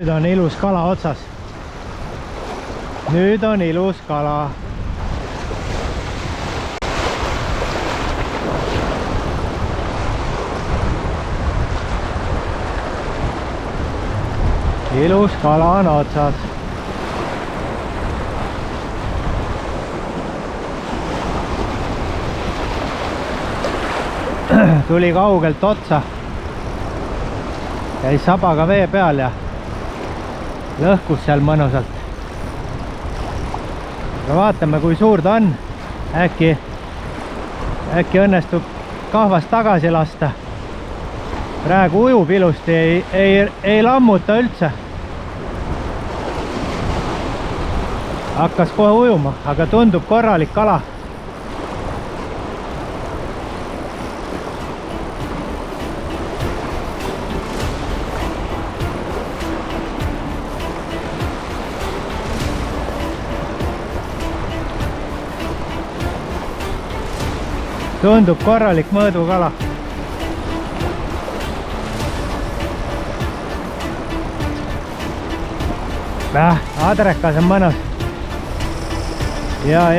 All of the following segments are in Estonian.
nüüd on ilus kala otsas. Nüüd on ilus kala. Ilus kala on otsas. Tuli kaugelt otsa. Käis sabaga vee peal ja lõhkus seal mõnusalt. Aga vaatame, kui suur ta on. Äkki õnnestub kahvast tagasi lasta. Praegu ujub ilusti, ei lammuta üldse. Hakkas kohe ujuma, aga tundub korralik kala. Tundub korralik mõõdukala. Adrekas on mõnus. Ja,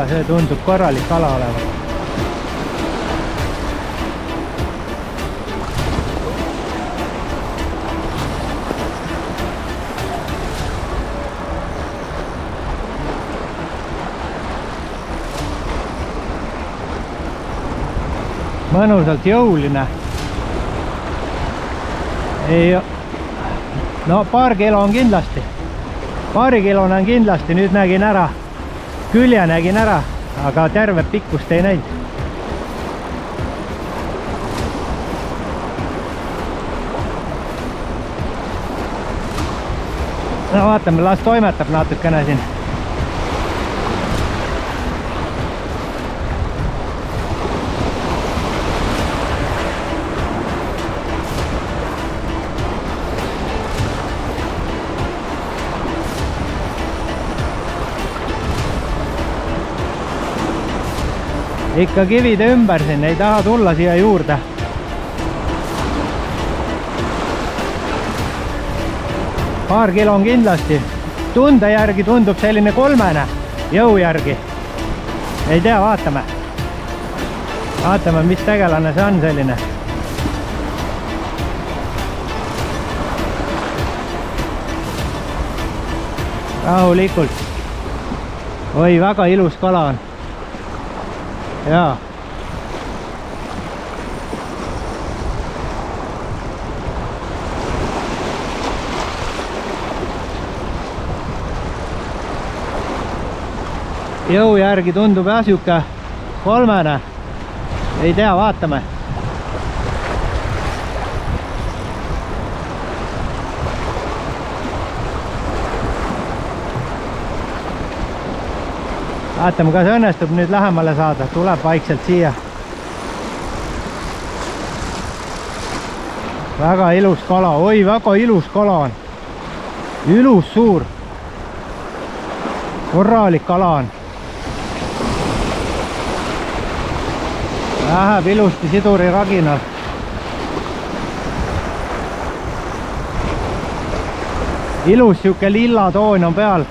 see tundub korralik kala olevat. Mõnusalt jõuline. No paar kilo on kindlasti. Paari kilone on kindlasti, nüüd nägin ära. Külje nägin ära, aga terve pikkust ei näinud. No vaatame, las toimetab natukene siin. Ikka kivide ümber siin, ei taha tulla siia juurde. Paar kilo on kindlasti. Tunde järgi tundub selline kolmene, jõu järgi. Ei tea, vaatame. Vaatame, mis tegelane see on selline. Rahulikult. Oi, väga ilus kala on. Jaa. Jõu järgi tundub jah siuke kolmene. Ei tea, vaatame. Vaatame, kas õnnestub nüüd lähemale saada. Tuleb vaikselt siia. Väga ilus kala. Oi, väga ilus kala on. Ilus suur. Korralik kala on. Läheb ilusti siduri raginal. Ilus siuke lilla toon on peal.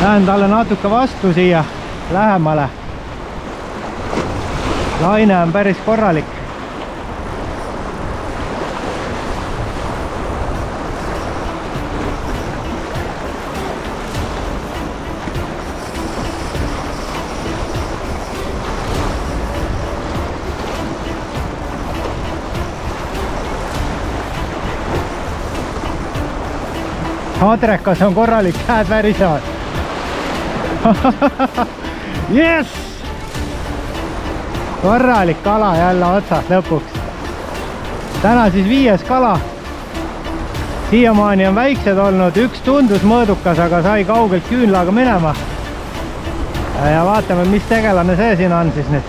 Lähen talle natuke vastu siia lähemale. Laine on päris korralik. Adrekas on korralik, käed värisevad. Yes! Korralik kala jälle otsas lõpuks. Täna siis 5. kala. Siiamaani on väiksed olnud, üks tundus mõõdukas, aga sai kaugelt küünlaga minema. Ja vaatame, mis tegelane see siin on siis nüüd.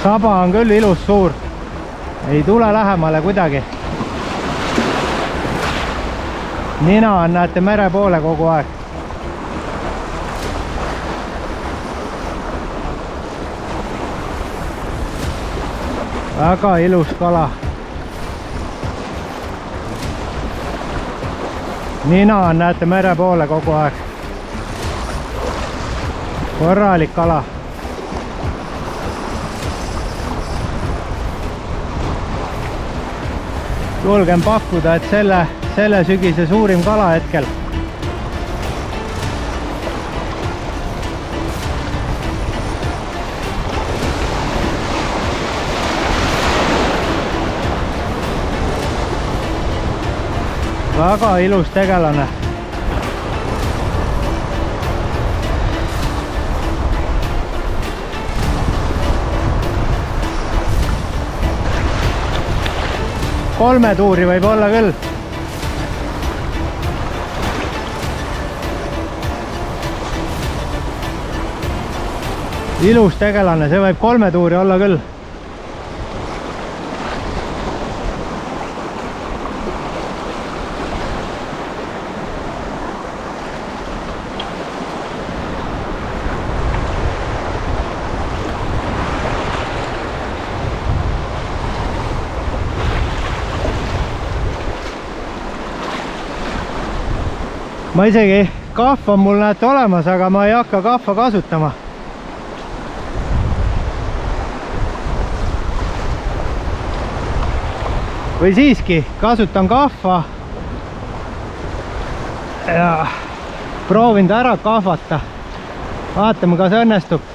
Saba on küll ilus suur. Ei tule lähemale kuidagi. Nina on, näete, mere poole kogu aeg. väga ilus kala. Nina on, näete, mere poole kogu aeg. Korralik kala. Julgen pakkuda, et selle sügise suurim kala hetkel. Väga ilus tegelane. Kolme tuuri võib olla küll. Ilus tegelane, see võib 3 tuuri olla küll. Ma isegi, kahv on mul näete olemas, aga ma ei hakka kahva kasutama. Või siiski, kasutan kahva ja proovin ta ära kahvata. Vaatame, kas õnnestub.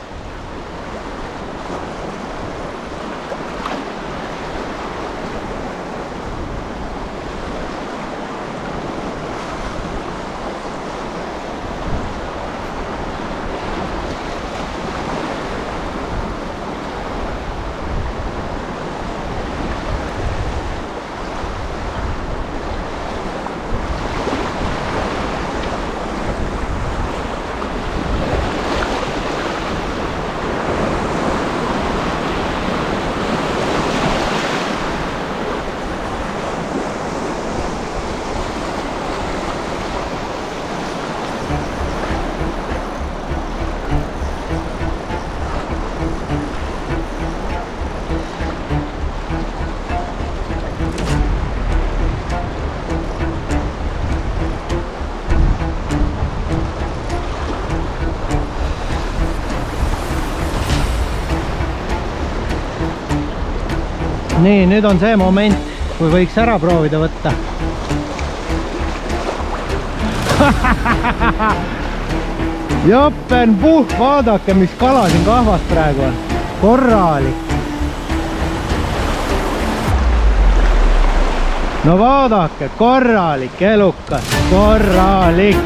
Nii, nüüd on see moment, kui võiks ära proovida võtta. Jopen puh, vaadake, mis kala siin kahvas praegu on. Korralik. No vaadake, korralik, elukas, korralik.